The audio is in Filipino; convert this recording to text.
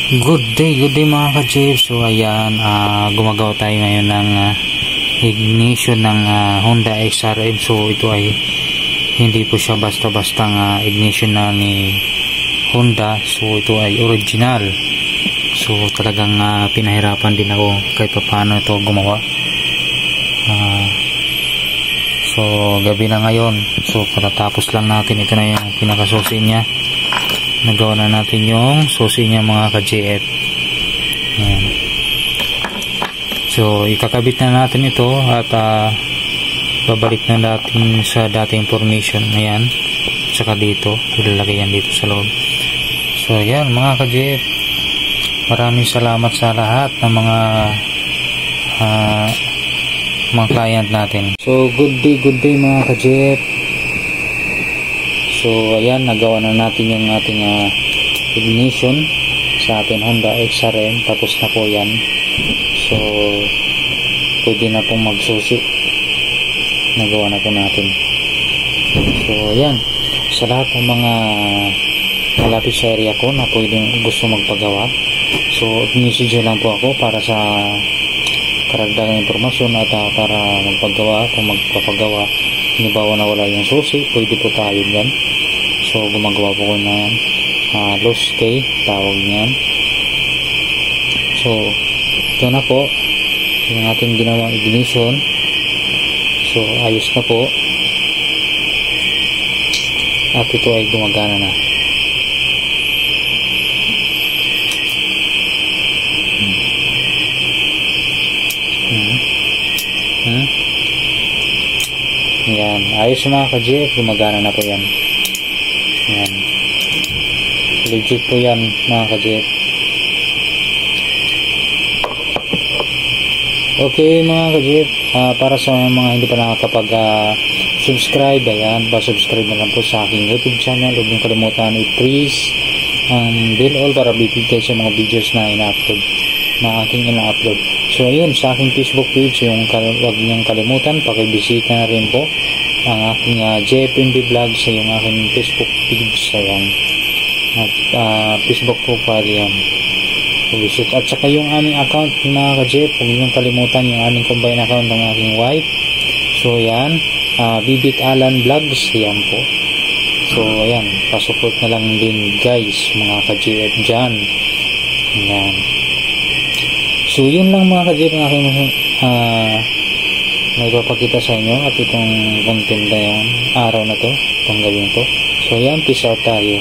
Good day mga ka-Jeep. So ayan, gumagawa tayo ngayon ng ignition ng Honda XRM. So ito ay hindi po siya basta-bastang ignition na ni Honda. So ito ay original. So talagang pinahirapan din ako kahit paano ito gumawa. So gabi na ngayon. So patatapos lang natin. Ito na yung pinakasusi niya. Nagawa na natin yung susi niya mga ka-JF. Ayan. So ikakabit na natin ito at babalik na natin sa dating formation. Ayan, saka dito ilalagay yan dito sa loob. So ayan mga ka-JF, maraming salamat sa lahat ng mga client natin. So good day mga ka-JF. So ayan, nagawa na natin yung ating ignition sa ating Honda XRM. Tapos na po yan. So pwede na pong magsusi. Nagawa na po natin. So ayan, sa lahat ng mga malapit sa area ko na pwedeng gusto magpagawa, so message lang po ako para sa karagdagang informasyon at para magpagawa kung magpapagawa. Halimbawa na wala yung susi, pwede po tayo yan. So gumagawa po ko na loose key, tawag niyan. So ito na po yung ating ginawang ignition. So ayos na po at ito ay gumagana na. Yan, ayos mga ka-Jeep, gumagana na po yan. Yan, legit po yan mga ka-Jeep. Okay mga ka-Jeep, para sa mga hindi pa nakakapag subscribe, ayan, pa-subscribe na lang po sa aking YouTube channel. Huwag niyong kalimutan i-press ang bell all para bibig kayo sa mga videos na ina-upload, na aking ina-upload. So ayun, sa aking Facebook page, huwag niyong kalimutan, pakibisita na rin po ang aking JFMB Vlogs sa yung aking Facebook page, ayan, at Facebook profile yan. Visit. At saka yung aming account mga ka-Jeep, huwag niyong kalimutan yung aming combined account ng aking wife. So yan, Bibit Alan Vlogs, yan po. So ayan, pasupport na lang din guys mga ka-JF dyan. Ayan. So yun lang mga ka-Jeep ang aking may papakita sa inyo at itong content na yung araw na to, itong gawin to. So yan, peace out tayo.